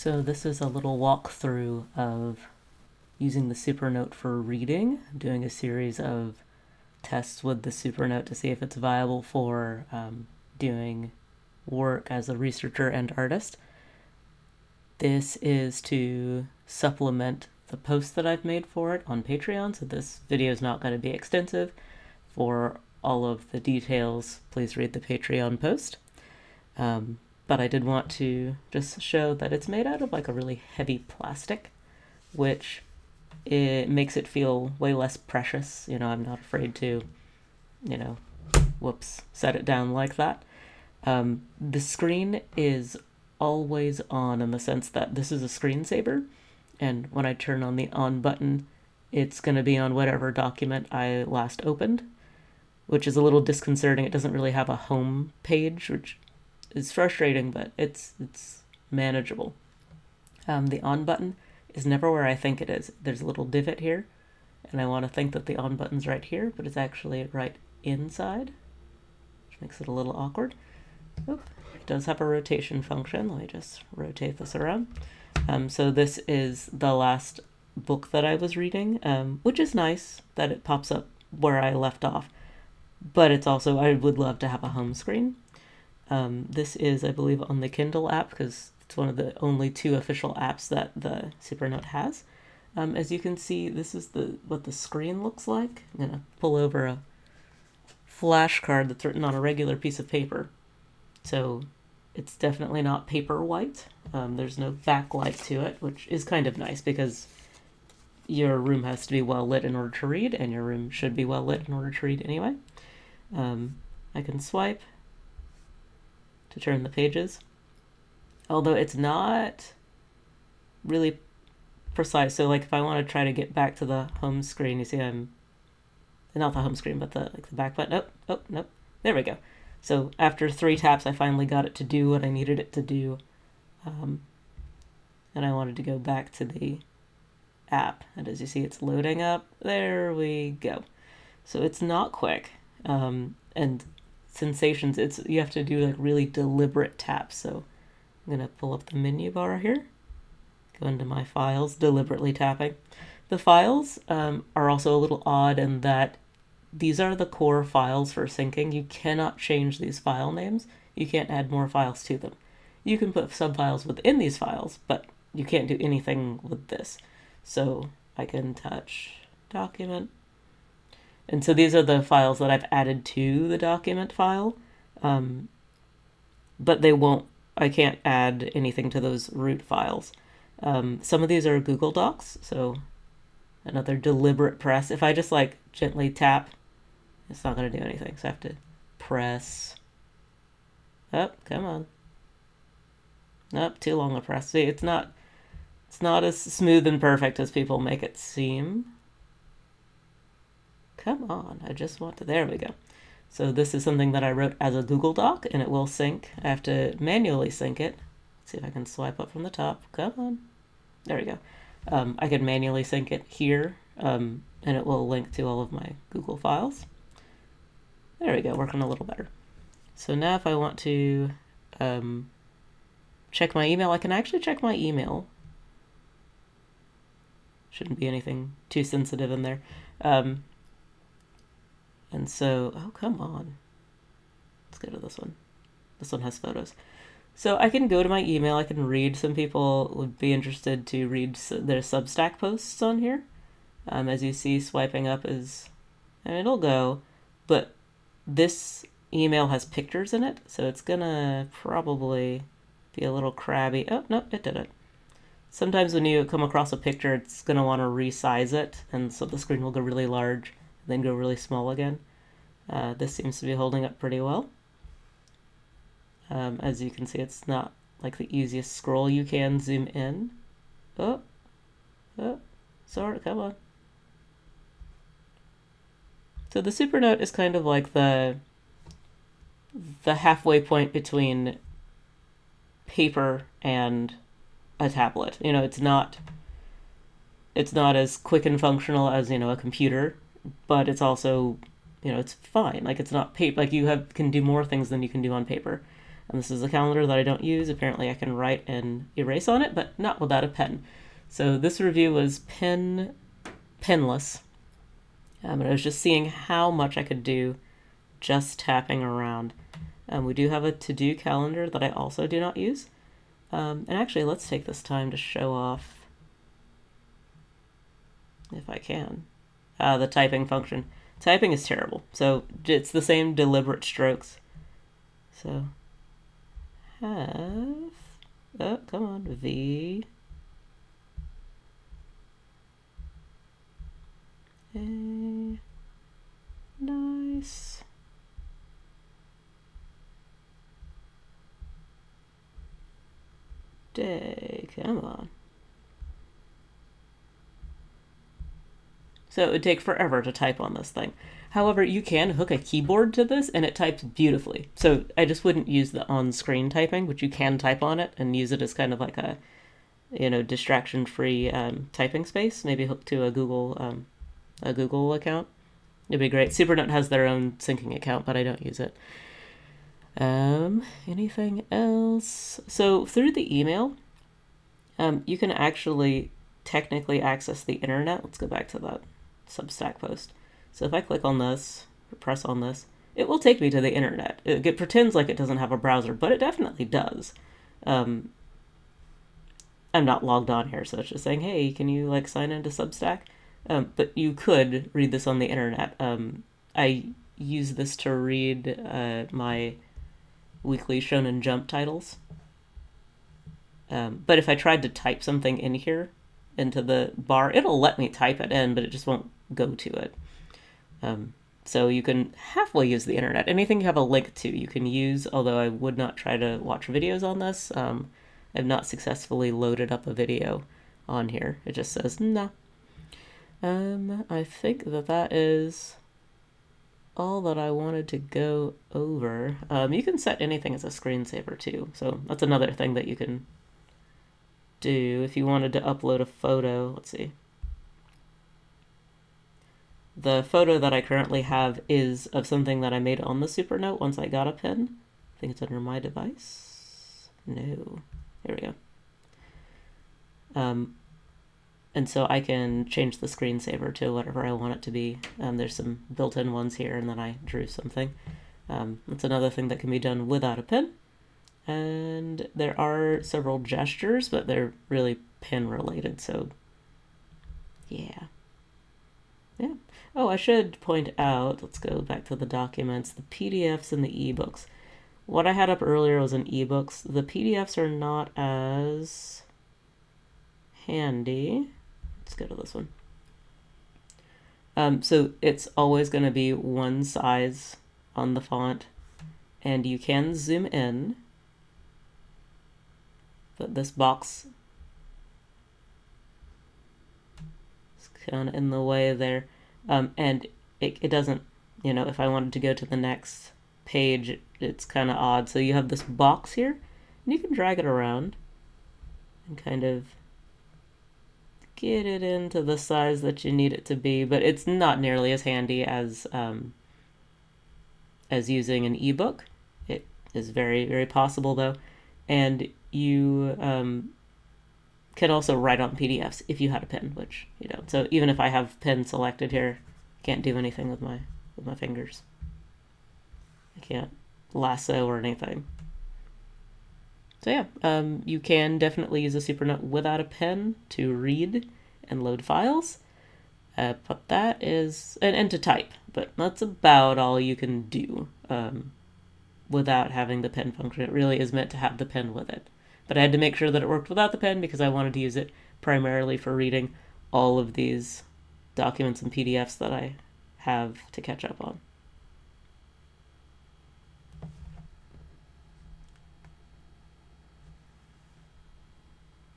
So this is a little walkthrough of using the Supernote for reading. I'm doing a series of tests with the Supernote to see if it's viable for doing work as a researcher and artist. This is to supplement the posts that I've made for it on Patreon, so this video is not going to be extensive. For all of the details, please read the Patreon post. But I did want to just show that it's made out of like a really heavy plastic, which it makes it feel way less precious. I'm not afraid to, set it down like that. The screen is always on in the sense that this is a screensaver, and when I turn on the on button, it's going to be on whatever document I last opened, which is a little disconcerting. It doesn't really have a home page, which is frustrating, but it's manageable. The on button is never where I think it is. There's a little divot here, and I want to think that the on button's right here, but it's actually right inside, which makes it a little awkward. Oop. It does have a rotation function. Let me just rotate this around. So this is the last book that I was reading, which is nice that it pops up where I left off, but it's also, I would love to have a home screen. This is, I believe, on the Kindle app, because it's one of the only 2 official apps that the Supernote has. As you can see, this is what the screen looks like. I'm going to pull over a flashcard that's written on a regular piece of paper. So it's definitely not paper white. There's no backlight to it, which is kind of nice because your room has to be well lit in order to read, and your room should be well lit in order to read anyway. I can swipe to turn the pages, although it's not really precise. So like if I want to try to get back to the home screen, you see I'm not the home screen, but the back button. Nope. There we go. So after 3 taps, I finally got it to do what I needed it to do. And I wanted to go back to the app. And as you see, it's loading up. There we go. So it's not quick. And sensations, you have to do like really deliberate taps. So I'm going to pull up the menu bar here. Go into my files, deliberately tapping. The files are also a little odd in that these are the core files for syncing. You cannot change these file names. You can't add more files to them. You can put subfiles within these files, but you can't do anything with this. So I can touch document. And so these are the files that I've added to the document file. But I can't add anything to those root files. Some of these are Google Docs, so another deliberate press. If I just like gently tap, it's not going to do anything, so I have to press. Oh, come on. Nope, too long a press. See, it's not as smooth and perfect as people make it seem. Come on, I just want to, there we go. So this is something that I wrote as a Google Doc, and it will sync. I have to manually sync it. Let's see if I can swipe up from the top. Come on. There we go. I can manually sync it here, and it will link to all of my Google files. There we go, working a little better. So now if I want to check my email, I can actually check my email. Shouldn't be anything too sensitive in there. And so, oh, come on. Let's go to this one. This one has photos. So I can go to my email. I can read. Some people would be interested to read their Substack posts on here. As you see, swiping up is, and it'll go, but this email has pictures in it, so it's gonna probably be a little crabby. Oh, no, it did it. Sometimes when you come across a picture, it's gonna want to resize it, and so the screen will go really large, then go really small again. This seems to be holding up pretty well. As you can see, it's not like the easiest scroll. You can zoom in. Oh, sorry, come on. So the Supernote is kind of like the halfway point between paper and a tablet. It's not as quick and functional as, a computer, but it's also, it's fine. Like, it's not paper. Like, can do more things than you can do on paper. And this is a calendar that I don't use. Apparently I can write and erase on it, but not without a pen. So this review was penless. And I was just seeing how much I could do just tapping around. We do have a to-do calendar that I also do not use. And actually, let's take this time to show off, if I can, the typing function. Typing is terrible. So it's the same deliberate strokes. So have, oh, come on, V, A, nice. Day, come on. So it would take forever to type on this thing. However, you can hook a keyboard to this and it types beautifully. So I just wouldn't use the on-screen typing, but you can type on it and use it as kind of like a, distraction-free typing space. Maybe hooked to a Google account. It'd be great. Supernote has their own syncing account, but I don't use it. Anything else? So through the email, you can actually technically access the internet. Let's go back to that Substack post. So if I click on this, or press on this, it will take me to the internet. It pretends like it doesn't have a browser, but it definitely does. I'm not logged on here, so it's just saying, hey, can you sign into Substack? But you could read this on the internet. I use this to read my weekly Shonen Jump titles. But if I tried to type something in here into the bar, it'll let me type it in, but it just won't go to it. So you can halfway use the internet. Anything you have a link to, you can use, although I would not try to watch videos on this. I've not successfully loaded up a video on here. It just says, no. I think that is all that I wanted to go over. You can set anything as a screensaver too. So that's another thing that you can do if you wanted to upload a photo. Let's see. The photo that I currently have is of something that I made on the Supernote once I got a pen. I think it's under my device. No. There we go. And so I can change the screensaver to whatever I want it to be. There's some built-in ones here, and then I drew something. That's another thing that can be done without a pen. And there are several gestures, but they're really pen related, so yeah. Yeah. Oh, I should point out, let's go back to the documents, the PDFs and the ebooks. What I had up earlier was an ebooks. The PDFs are not as handy. Let's go to this one. So it's always going to be one size on the font, and you can zoom in, but this box is kind of in the way there, and it doesn't, if I wanted to go to the next page, it's kind of odd. So you have this box here, and you can drag it around and kind of get it into the size that you need it to be, but it's not nearly as handy as using an ebook. It is very, very possible though, and you can also write on PDFs if you had a pen, which you don't. So even if I have pen selected here, can't do anything with my fingers. I can't lasso or anything. So yeah, you can definitely use a Supernote without a pen to read and load files, but that is, and to type, but that's about all you can do without having the pen function. It really is meant to have the pen with it. But I had to make sure that it worked without the pen because I wanted to use it primarily for reading all of these documents and PDFs that I have to catch up on.